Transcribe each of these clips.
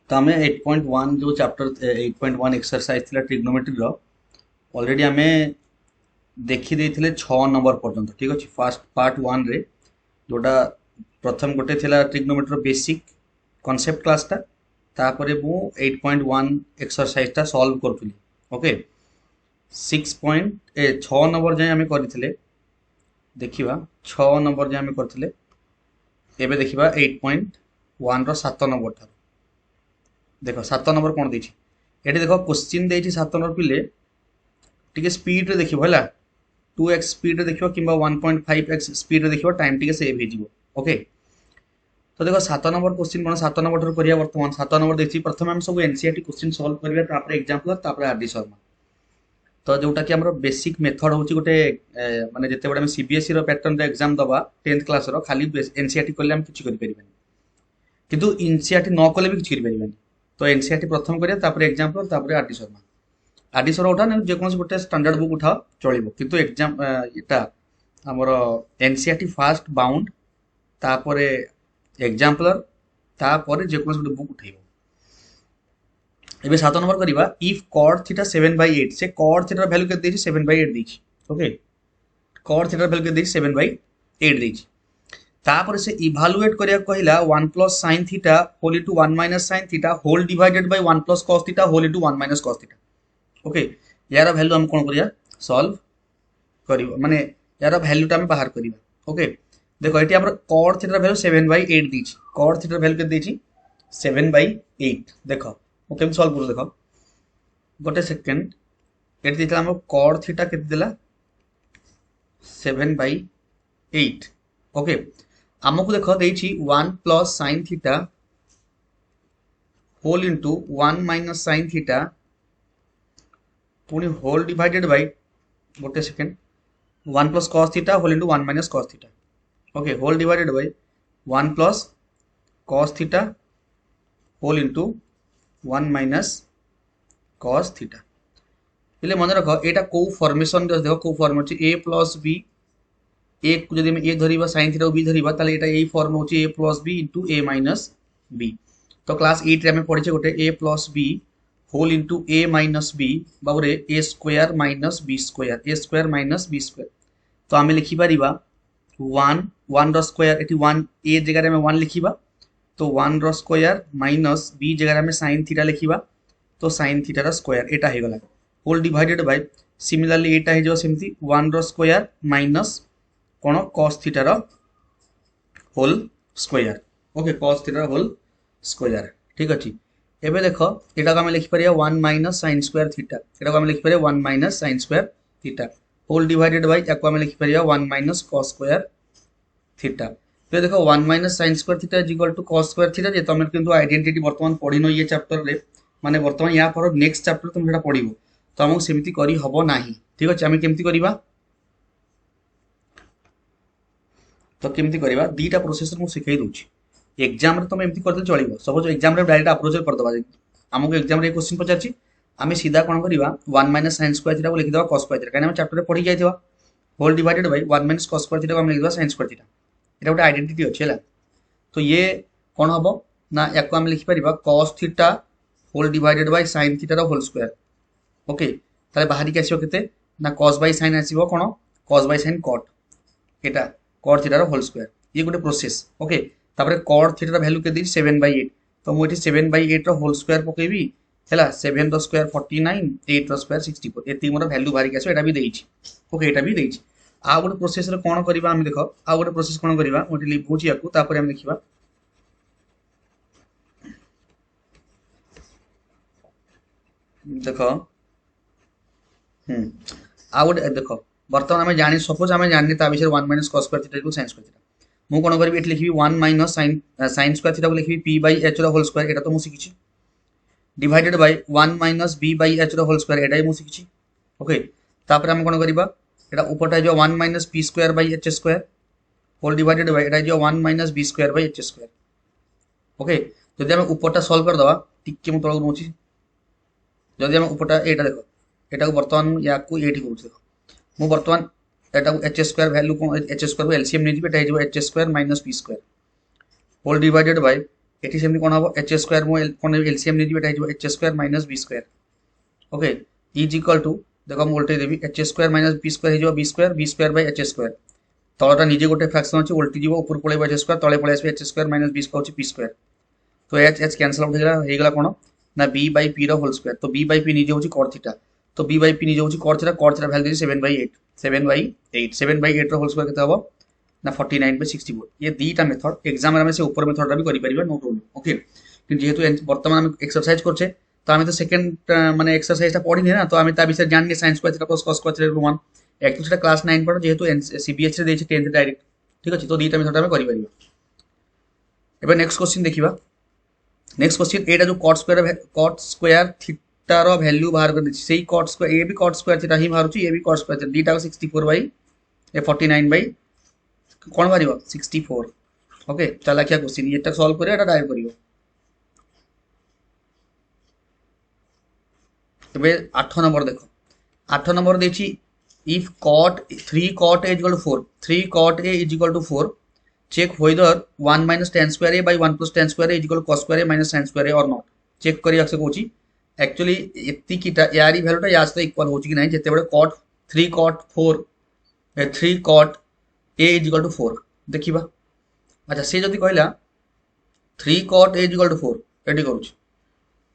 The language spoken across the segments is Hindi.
तो आम 8.1 जो चैप्टर 8.1 एक्सरसाइज थिला ट्रिग्नोमेट्री रो ऑलरेडी आम देखी देइथिले 6 नंबर पर्यंत ठीक अछि फर्स्ट पार्ट 1 रे जोटा प्रथम गोटे थिला ट्रिग्नोमेट्री रो बेसिक कांसेप्ट क्लास ता तापरे मु 8.1 एक्सरसाइज ता सॉल्व करथुली ओके 6 नंबर जाय आम करथिले देखिबा 6 नंबर जाय आम करथिले एबे देखिबा 8.1 रो 7 नंबर था देख 7 नंबर कौन देछि एठी देखो क्वेश्चन देछि 7 नंबर पिले टिके स्पीड रे देखिबो हला 2x स्पीड रे देखिबो किंबा 1.5x स्पीड रे देखिबो टाइम टिके सेव हे जिवो ओके तो देखो 7 नंबर क्वेश्चन कोन 7 नंबर ठर करिया वर्तमान 7 नंबर देछि प्रथम हम सब एनसीईआरटी क्वेश्चन सॉल्व करिया तापर एग्जांपल तापर आरडी शर्मा तो जोटा कि हमर बेसिक मेथड होछि गोटे माने जते बडा हम सीबीएसई रो पैटर्न रे एग्जाम दबा 10th क्लास रो खाली एनसीईआरटी करले हम किछि करि परिबानी किंतु एनसीईआरटी न कले भी किछि करि परिबानी तो एनसीईआरटी प्रथम करिया तापर एग्जांपल तापर आरडी शर्मा आरडी शर्मा उठा जे कोन गोटे स्टैंडर्ड बुक उठा चलिबो किंतु एग्जाम एटा हमर एनसीईआरटी फास्ट बाउंड तापर एग्जांपलर तापर जे कोन गोटे बुक उठेबो एबे 7 नंबर करिबा इफ cot थीटा 7/8 से cot थीटा वैल्यू केते देछि 7/8 देछि ओके cot थीटा वैल्यू केते देछि 7/8 देछि तापर से इवैल्यूएट करिया कहिला 1 plus sin theta whole into 1 minus sin theta whole divided by 1 plus cos theta whole into 1 minus cos theta okay यार वैल्यू हम कोन करिया सॉल्व करिवो माने यार वैल्यू ता हम बाहर करिवो ओके देखो एटी हमर cot थीटा वैल्यू 7/8 देछि cot थीटा वैल्यू केते देछि 7/8 देखो ओके हम सॉल्व करू देखो गोटे सेकंड एटी देतला हम cot थीटा केते देला 7/8 ओके हमको देखो देछि 1 plus sin theta whole into 1 minus sin theta पुनी होल डिवाइडेड बाय गोटे second 1 plus cos theta whole into 1 minus cos theta okay whole divided by 1 plus cos theta whole into 1 minus cos theta इले मन रखो एटा को फॉर्मेशन देखो को फॉर्म अछि a प्लस b a को जदि हम a धरिबा sin थीटा b धरिबा ताले एटा एई फॉर्म होछि a plus b into a minus b तो क्लास 8 रे हम पढिछे गोटे a plus b whole into a minus b बाउरे a square minus b square a square minus b square तो हम लिखि परिबा 1 रो स्क्वायर एटी 1 a जगह रे हम 1 लिखिबा तो 1 रो स्क्वायर माइनस b जगह रे हम sin थीटा लिखिबा तो sin थीटा रो स्क्वायर एटा हे गला होल डिवाइडेड बाय सिमिलरली एटा हे जो सेमती 1 रो स्क्वायर माइनस कोन cos थीटा रो whole square okay cos theta रो होल स्क्वायर ठीक अछि एबे देखो एटा को हम लिखि परिया 1 माइनस sin स्क्वायर थीटा एटा को हम लिखि परिया 1 minus sin square theta whole divided by एको हम लिखि परिया 1 माइनस cos स्क्वायर थीटा तो देखो 1 minus sin square theta is equal to cos square theta जे तमे किंतु आइडेंटिटी वर्तमान पढिनो ये चैप्टर रे माने वर्तमान या पर नेक्स्ट चैप्टर तुम जेटा पढिबो तो हमहु सेमिति करी हबो नाही ठीक अछि हम केमति करिबा तो केमति करिबा दीटा प्रोसेस मु सिखै दोछि एग्जाम रे तुम एमति करते चलिबो सपोज एग्जाम रे डायरेक्ट अप्रोच कर दबा हमको एग्जाम रे क्वेश्चन पचारछि आमे सीधा कोन करिबा 1 माइनस sin स्क्वायर थीटा को लिखि दबा cos स्क्वायर थीटा काने हम चैप्टर रे पढि जाइथिबा whole divided by 1 minus cos square theta को हम लिखि दबा sin स्क्वायर थीटा एटा गोटे आइडेंटिटी अछि हला तो ये कोन हबो ना याको हम लिखि परिबा cos theta whole divided by sin theta रो होल स्क्वायर ओके ताले बाहरी के आसीबो केते ना cos बाय sin आसीबो कोन cos बाय sin cot एटा cot थीटा रो होल स्क्वायर ये गोटे प्रोसेस ओके तापर cot थीटा रो वैल्यू के दी 7/8 तो मु एठी 7/8 रो होल स्क्वायर पकेबी हैला 7 रो स्क्वायर 49 8 रो स्क्वायर 64 एती मोर वैल्यू बाहरी के आसीबो एटा भी देइछि ओके एटा भी देइछि आ गोटे प्रोसेस रे कोन करबा हम देखो आ गोटे प्रोसेस कोन करबा ओटी लिखुछि याकू तापर हम लिखिबा देखो आ गोटे देखो वर्तमान हमें जानि सपोज हमें जानि ता विषय 1 माइनस cos स्क्वायर थीटा को sin स्क्वायर थीटा मु कोन करबी एठी लिखिबी 1 माइनस sin स्क्वायर थीटा को लिखिबी p बाय h रो होल स्क्वायर एटा तो मु सिखिछि divided by 1 minus b by h रो होल स्क्वायर एटा मु सिखिछि ओके तापर हम कोन करबा एटा ऊपरटा जो 1 minus p square by h square whole divided by एटा जो 1 minus b square by h square okay जदि हम ऊपरटा सॉल्व कर दबा टिके मु तळक नोछि जदि हम ऊपरटा एटा देखो एटा को वर्तमान या को एठी करू देखो मु वर्तमान एटा को h स्क्वायर वैल्यू को h स्क्वायर को एलसीएम नै जिबे एटा हे जो h square minus p square whole divided by एटी सेमती कौन हम एच स्क्वायर मो कौन एलसीएम नहीं एटा H square minus B square okay is equal to देखो मुझे उल्टे देवी H square minus B square बै एच स्क्वायर तलटा निजे गोटे फ्रैक्शन अच्छे उल्टी जीव ऊपर पड़े एच स्क्वायर तले पड़े आसो H square minus B square P square तो एच एच कैंसल आउट होगा कौन ना बी बै पी रोल स्क्वायर तो बी बै पी निजे हूँ कॉट थीटा तो बी बै पी निजे हूँ कॉट थीटा वैल्यू 7/8 रोल स्क्वायर के हम ना 49/64 ये दीटा मेथड एग्जाम में से ऊपर मेथड भी करें नो प्रॉब्लम ओके जेहेतु बर्तमान एक्सरसाइज करछे तो आम तो सेकेंड माने एक्सरसाइज पढ़ी ना तो आम विषय जानी science square theta plus cos square theta one एक तो क्लास 9 पढ़ जेहेतु सीबीएसई रे 10th डायरेक्ट ठीक अच्छे तो दीटा मेथड आम कर नेक्स्ट क्वेश्चन देखा नेक्स्ट क्वेश्चन एटा जो कॉट स्क्वायर थीटार वैल्यू बाहर कर से कॉट स्क्वायर ये भी कॉट स्क्वायर थीटा ही बाहर ये भी कॉट स्क्वायर थीटा दीटा 64/49 कौन बाहर 64 ओके चलाखिया क्वेश्चन ये सॉल्व करियो एटा डायरेक्ट करियो तबे 8 नंबर देखो 8 नंबर देछि if cot 3 cot a is equal to 4 3 cot a is equal to 4 check whether 1 minus tan square a by 1 plus tan square a is equal to cos square a minus sin square a or not check करिया से कहूची एक्चुअली एति कीटा यारी वैल्यूटा या सहित इक्वल होची कि नहीं जेते बडे cot 3 cot 4 3 cot a is equal to 4 देखिबा अच्छा से जदी कहला 3 cot a is equal to 4 eighty करूची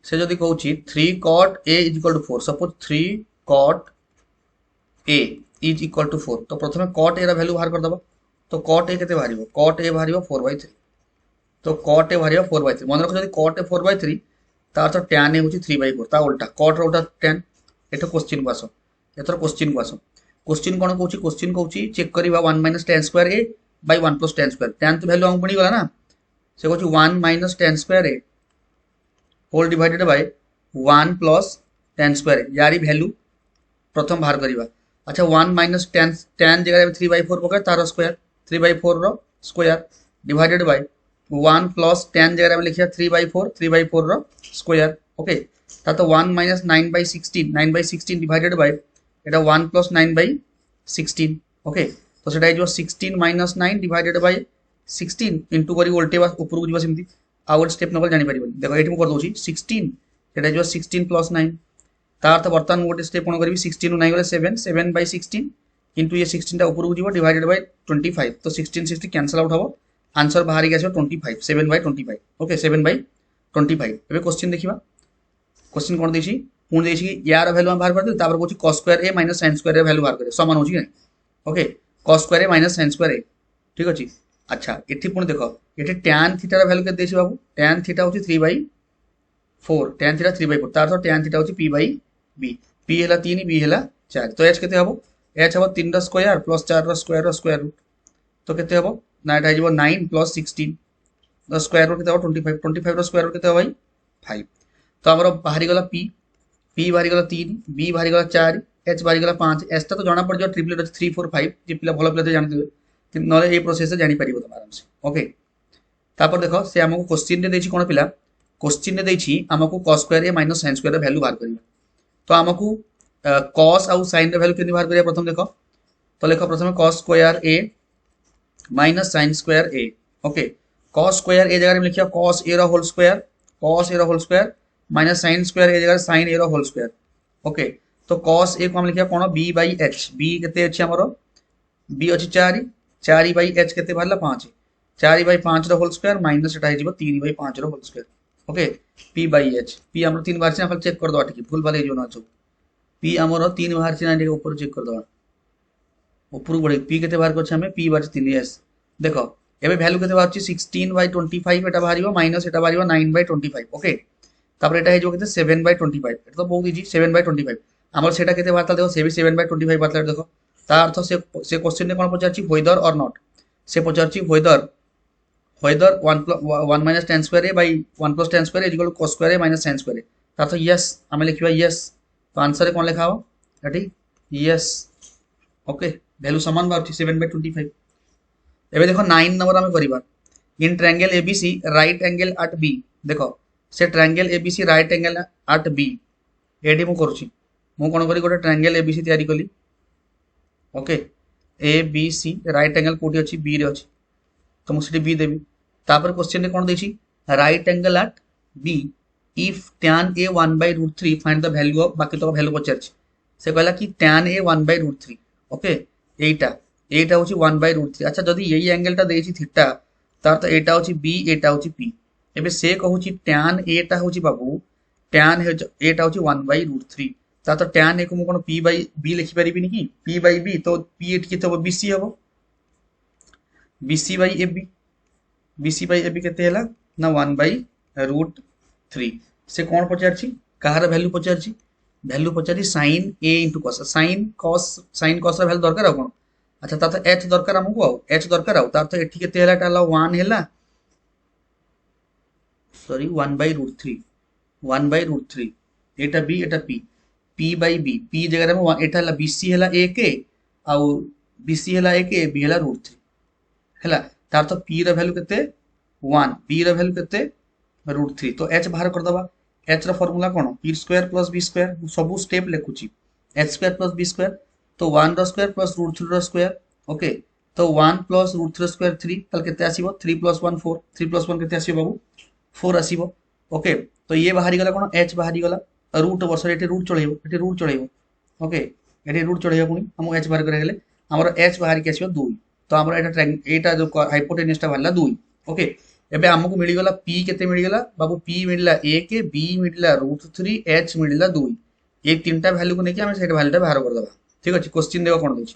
से जदी कहूची 3 cot a is equal to 4 suppose 3 cot a is equal to 4 तो प्रथमे cot a रा वैल्यू बाहर कर दबा तो cot a केते बाहरिबो cot a बाहरिबो 4/3 तो cot a बाहरिबो 4/3 मन रखो जदी cot a 4/3 तार तो tan a होची 3/4 ता उल्टा cot रा उल्टा tan एतो क्वेश्चन को आसो एतर क्वेश्चन को आसो क्वेश्चन कोन कहूची क्वेश्चन कहूची चेक करिबा 1 minus tan square a by 1 plus tan square tan तो वैल्यू हम पड़ी गला ना से कहूची 1 minus tan square a whole divided by 1 plus tan square a यारी वैल्यू प्रथम बाहर करिबा अच्छा 1 माइनस tan जगह 3/4 पका तार स्क्वायर 3/4 रो square divided by 1 plus tan जगह में लिखिया 3/4 रो स्क्वायर ओके ता तो 1 minus 9/16 divided by Etah 1 plus 9/16 okay तो सेटा जो 16 माइनस 9 डिवाइडेड बाय 16 इनटू करी उल्टे बस ऊपर को जीवा सेमती आउट स्टेप नकल जानि परिबो देखो एठी म कर दोची 16 सेटा जो 16 प्लस 9 तार तो बर्तमान गोटे स्टेप कौन करी 16 नहीं गले 7/16 इंटू ये 16 टा ऊपर को जीव डिवाइडेड बाय 25 तो 16 कैंसल आउट हम आंसर बाहर के 25 7/25 ओके 7/25 एबे क्वेश्चन देखिबा क्वेश्चन कोन देछि पुन देछि यार वैल्यू हम बाहर कर दे तापर कोछि cos square a minus sin square a value बाहर करे समान होछि नै okay cos square a minus sin square a ठीक अछि अच्छा एठी पुन देखो एठी tan थीटा रा वैल्यू के देछि बाबू tan थीटा होछि 3/4 tan थीटा 3/4 तार तो tan थीटा होछि p/b p हैला 3 b हैला 4 तो h केते हबो h हबो 3 रा स्क्वायर प्लस 4 रा स्क्वायर रूट तो केते हबो ना एटा हिजबो 9 प्लस 16 द स्क्वायर रूट केते हबो 25 रा स्क्वायर रूट केते हबो भाई 5 तो हमरो बाहरी गला p बाहरी गला 3 b बाहरी गला 4 h बाहरी गला 5 s ता तो जाना पड़ जो ट्रिपलेट अछि 3 4 5 जे पिला भलो पिला जानते नले ए प्रोसेस से जानि परिबो तुम आराम से ओके तापर देखो से हमको क्वेश्चन रे देछि कोन पिला क्वेश्चन रे देछि हमको cos square a minus sin square value बाहर करिया तो हमको cos आउ sin रे वैल्यू केनि बाहर करिया प्रथम देखो तो लेखो प्रथम cos square a minus sin square a okay cos square a जगह में लिखिया cos a रा whole square minus sin square a जगह sin a रा होल स्क्वायर ओके तो cos a को हम लिखिया कोन b by h b केते अछि हमरो b अछि 4 by h केते बाहरला 5 4 by 5 रा whole square minus Etah हिजबो 3 by 5 रा whole square okay p by h p हमरो 3 बार से हम चेक कर दो ठीक भूल भाले जो ना छ p हमरो 3 बार से ना ऊपर चेक कर दो ऊपर बढ़े p केते बाहर कर छ हमें p बार 3 s देखो एबे वैल्यू केते बाहर छ 16/25 एटा बाहरिबो माइनस एटा बाहरिबो 9/25 ओके तापर एटा हिजबो केते 7/25 एटा तो बहुत इजी 7/25 हमर सेटा केते बाहरता देखो से भी 7/25 बाहरता देखो ता अर्थ से क्वेश्चन ने कोन पचारछि वेदर और नॉट से पचारछि weather 1 minus tan square a by 1 plus tan square a is equal to cos square a minus sin square a ता तो यस हमें लिखिबा यस तो आंसर रे कोन लिखा हो एटी यस ओके वैल्यू समान बाउची 7/25 एबे देखो 9 नंबर हमें करिबा in triangle abc right angle at b देखो से triangle abc right angle at b एडी मु करूची मु कोन करी गोटे ट्रायंगल abc तयारी कली ओके abc राइट एंगल कोठी अछि b रे अछि तो मु सिटी b देबी तापर क्वेश्चन रे कोन देछि right angle at B if tan a 1/√3 find the value of बाकी तो वैल्यू पचार से कहला कि tan a 1/√3 ओके एटा एटा होची 1/√3 अच्छा जदी यही एंगलटा देछि थीटा तार तो एटा होची b एटा होची p एबे से कहूची tan a टा होची बाबू tan a टा होची 1/√3 ता तो tan a को मु कोन p by b लिखि परिबिनी कि p by b तो p एट केते हो bc हबो bc by ab bc by ab केते हला ना 1/√3 से कौन पचारछि कहार वैल्यू पचारछि वैल्यू पचारि sin a * cos sin cos रा वैल्यू दरकार आ कोन अच्छा ता तो h दरकार हमको आ h दरकार आ तार तो एठी केते हला टाला 1 हला sorry 1/√3 Etah b Etah p p by b p जगह में एटा हला bc हला a के आ bc हला a के b हला √3 हला तार तो p रा वैल्यू केते 1 b रा वैल्यू केते √3 तो h बाहर कर दबा h रा फार्मूला कोन p square plus b square सब स्टेप लिखुची h square plus b square तो 1 रा स्क्वायर प्लस √3 रा स्क्वायर ओके तो 1 प्लस √3 स्क्वायर 3 तल केते आसीबो 3 + 1 4 3 + 1 केते आसीबो बाबू 4 आसीबो ओके तो ये बाहरी गला कोन h बाहरी गला रूट बसर एटी रूट चलेइबो ओके एटी रूट चलेइबो पुनी हम h बाहर करे गेले हमर h बाहरी के आसीबो 2 तो हमर एटा जो हाइपोटेन्यूस टा भरला 2 ओके एबे हमको मिली गला p केते मिली गला बाबू p मिलला a के b मिलला √3 h मिलला 2 ये तीनटा वैल्यू को नेकी हम सेट वैल्यूटा बाहर कर दबा ठीक अछि क्वेश्चन देखो कोन देछि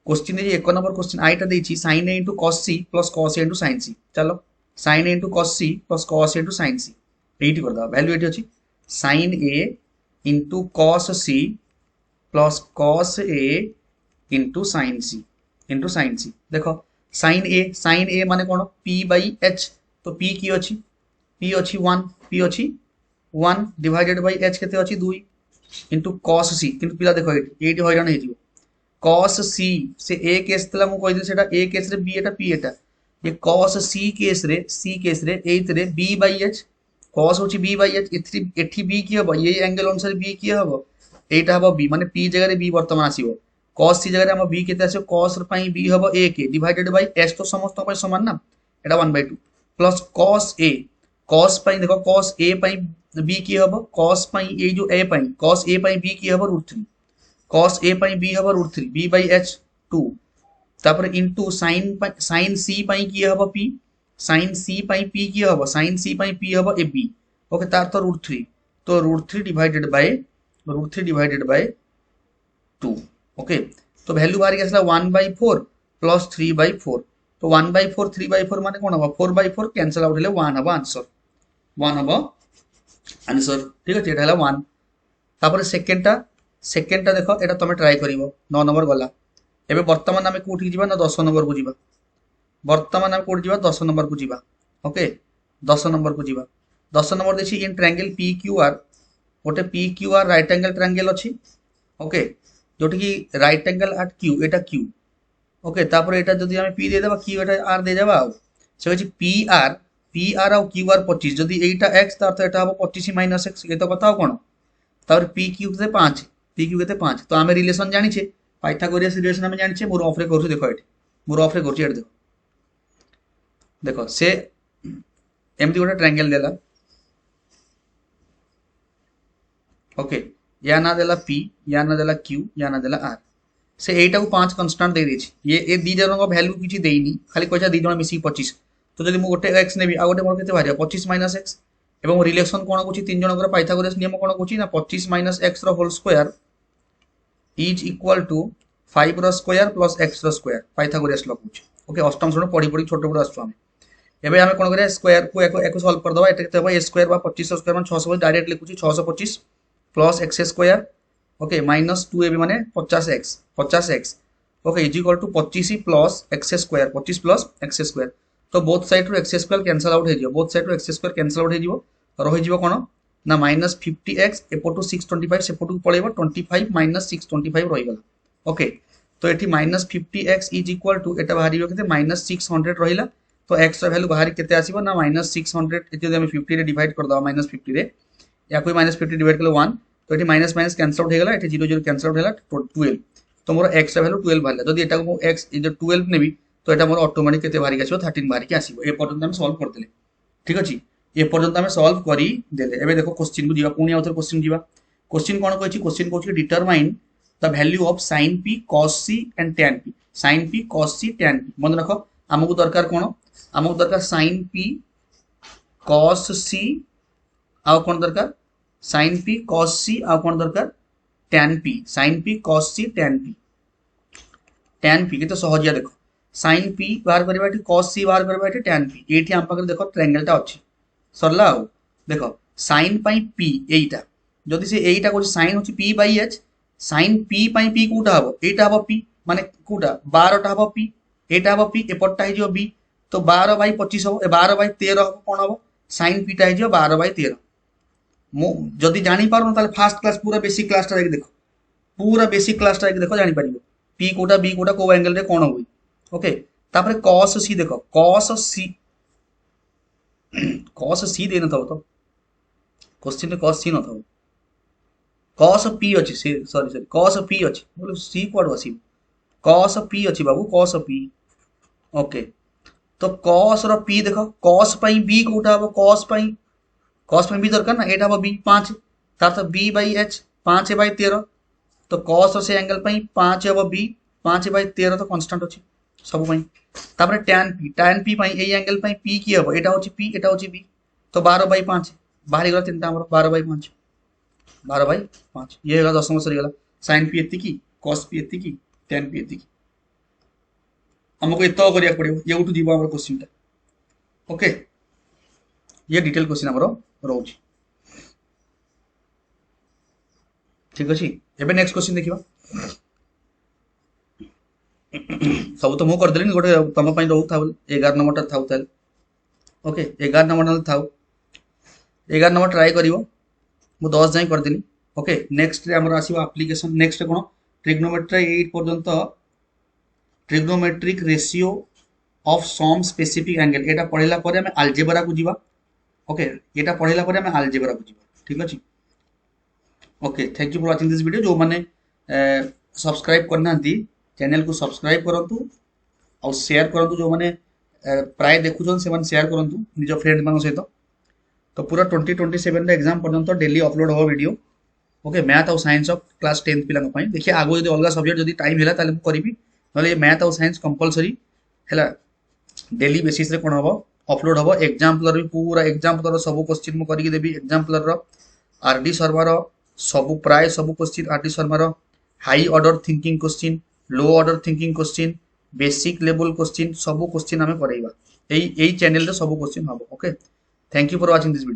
क्वेश्चन दे एक नंबर क्वेश्चन आइटा देछि sin a * cos c + cos a * sin c चलो sin a * cos c + cos a * sin c eighty कर दबा वैल्यू एटी अछि sin a * cos c + cos a * sin c देखो sin a माने कोन p by h तो p की अछि p अछि 1 डिवाइडेड बाय h केते अछि 2 इनटू cos c किंतु पिला देखो एटी होइरान हेजियो cos c से a केस तला मु कहि दे सेटा a केस रे b एटा p एटा ये cos c केस रे एत रे b by h cos होछि b by h एठी b की हबो ये एंगल अनुसार b की हबो एटा हबो b माने p जगह रे b वर्तमान आसीबो cos c जगह रे हम b केते आसीबो cos पई b हबो a के डिवाइडेड बाय h तो समस्त पई समान ना एटा 1/2 प्लस cos पई देखो cos a पई b की हबो cos पई ए जो a पई cos a पई b की हबो √3 cos a पई b हबो √3 b by h 2 तापर इनटू sin c पई की हबो p sin c पई p की हबो sin c पई p हबो ab ओके तार तो √3 तो √3 डिवाइडेड बाय 2 ओके तो वैल्यू बाहर गेसला 1/4 प्लस 3/4 तो 1/4 3/4 माने कोन हबो 4/4 कैंसिल आउट हेले 1 हबो आंसर ठीक अछि एटा हला 1 तापर सेकंडटा देखो एटा तमे ट्राई करिवो 9 नंबर गला एबे वर्तमान हमें कोठी जिबा ना 10 नंबर को जिबा वर्तमान हम कोठी जिबा 10 नंबर को जिबा ओके 10 नंबर को जिबा 10 नंबर देछि इन ट्रायंगल PQR ओटे PQR राइट एंगल ट्रायंगल अछि ओके जोटी की राइट एंगल एट Q एटा Q ओके तापर एटा जदी हम P दे देबा Q एटा R दे देबा से अछि PR और QR 25 जदी एटा x तार तो एटा हबो 25 - x ये तो बताओ कोन तापर PQ से 5 PQ केते 5 तो हमें रिलेशन जानि छे पाइथागोरस रिलेशन हमें जानि छे मोर ऑफ रे करछु देखो एटी मोर ऑफ रे करछु एट देखो से एमती गोटे ट्रायंगल देला ओके या ना देला P या ना देला Q या ना देला R से एटा को 5 कांस्टेंट दे दै छी ये दी जन को वैल्यू किछि देइनी खाली कहजा दी जन मिसी 25 तो जदि मु गोटे x नेबी आ गोटे मोर केते भारिया 25 - x एवं रिलेशन कोन कोछि तीन जनकर पाइथागोरस नियम कोन कोछि ना 25 - x रो whole square is equal to 5 रो स्क्वायर प्लस x रो स्क्वायर पाइथागोरस लखुछि ओके अष्टम श्रेणी पढी छोट बड़ आसु हम एबे हमें कोन करे स्क्वायर को एको सॉल्व कर दबा एटा केते होबा a स्क्वायर बा 25 स्क्वायर माने 600 डायरेक्ट लिखुछि 625 plus x square okay minus 2ab माने 50x okay is equal to 25 plus x square 25 plus x square तो बोथ साइड रो x स्क्वायर कैंसिल आउट हे जिवो बोथ साइड रो x स्क्वायर कैंसिल आउट हे जिवो रहि जिवो कोन ना -50x एपोटू 625 सेपोटू पळेबो 25 - 625 रहि गला ओके तो एठी -50x इज इक्वल टू एटा बाहरियो केते -600 रहिला तो x रा वैल्यू बाहर केते आसीबो ना -600 एते हम 50 रे डिवाइड कर दबा -50 रे या कोई -50 डिवाइड करले 1 तो एठी माइनस माइनस कैंसिल आउट हे गला एठी 0 0 कैंसिल आउट हेला 12 तो मोर x रा वैल्यू 12 बाहरला जदी एटा को x इज 12 नेबी तो एटा मोर ऑटोमेटिक केते बाहर के आसीबो 13 बाहर के आसीबो ए पर्यंत हम सॉल्व कर देले ठीक अच्छे ए पर्यंत आम सल्व करी देले एबे देखो क्वेश्चन को जीवा पुणी आउथर क्वेश्चन जीवा क्वेश्चन कोन कहछि क्वेश्चन कहछि determine the value of sin p cos c and tan p sin p cos c tan p मन रखो हमकु दरकार कोन हमकु दरकार sin p cos c आ कोन दरकार sin p cos c आ कोन दरकार tan p sin p cos c tan p के तो सहजिया देखो sin p बाहर करबा cos c बाहर करबा tan p एठी हम पाकर देखो ट्रायंगल टा अछि सरला हो देखो sin पाई p एटा जदि से एटा को sin होछि p by h sin p पाई p कोटा हबो एटा हबो p माने कोटा 12 टा हबो p एटा हबो p एपटटा हे जो b तो 12 बाई 25 हबो 12 बाई 13 हबो कोन हबो sin p टा हे जो 12 बाई 13 मो जदि जानि पारो ताले फर्स्ट क्लास पूरा बेसिक क्लास टा देखो पूरा बेसिक क्लास टा देखो जानि पारिबो p कोटा b कोटा को एंगल रे कोन होई ओके तापर cos c देखो cos c दे न तो क्वेश्चन में cos c न था cos p अछि सॉरी cos p अछि बोलो c कोड अछि cos p अछि बाबू cos p ओके तो cos रो p देखो cos पई b कोटा हबो cos पई b दरकार ना एटा हबो b 5 तार तो b बाई h 5 बाई 13 तो cos से एंगल पई 5 हबो b 5 बाई 13 तो कांस्टेंट अछि सब पई तापर tan p पई ए एंगल पई p की हबो एटा होछि p एटा होछि b तो 12 बाई 5 बाहर गला तीनटा हमर 12 बाई 5 12 बाई 5 ये होगा दशम सरी गला sin p एति की cos p एति की tan p एति की हमको एतो करिया पड़ियो ये उठु दिबो हमर क्वेश्चन ता ओके ये डिटेल क्वेश्चन हमरो रोज ठीक अछि एबे नेक्स्ट क्वेश्चन देखिबा सब तो मु कर देलिन गोटे तम पई दउ था 11 नंबर ता थाउ ताल ओके 11 नंबर न थाउ 11 नंबर ट्राई करिवो मु 10 जाई कर देली ओके नेक्स्ट रे हमर आसीबो एप्लीकेशन नेक्स्ट कोन ट्रिग्नोमेट्री 8 पर्यंत trigonometric ratio of some specific angle एटा पढिला परे हम अलजेब्रा को जीवा ओके एटा पढिला परे हम अलजेब्रा को जीवा ठीक अछि okay thank you for watching this video जो माने सब्सक्राइब करना दी चैनल को सब्सक्राइब करंतु और शेयर करंतु जो माने प्राय देखुछन से माने शेयर करंतु निज फ्रेंड मानो सहित तो पूरा 2027 रे एग्जाम पर्यंत डेली अपलोड हो वीडियो ओके मैथ और साइंस ऑफ क्लास 10th पिलांग पई देखिए आगो यदि अलगा सब्जेक्ट यदि टाइम हेला ताले करिबी नले मैथ और साइंस कंपलसरी हेला डेली बेसिस रे कोन हबो अपलोड हबो एग्जाम्पलर भी पूरा एग्जाम्पलर सब क्वेश्चन मु करिके देबी एग्जाम्पलर रो आरडी शर्मा रो सब प्राय सब क्वेश्चन आरडी शर्मा रो high order thinking question low order thinking question basic level question सब क्वेश्चन हमें करैबा एई चैनल रे सब क्वेश्चन हबो okay thank you for watching this video.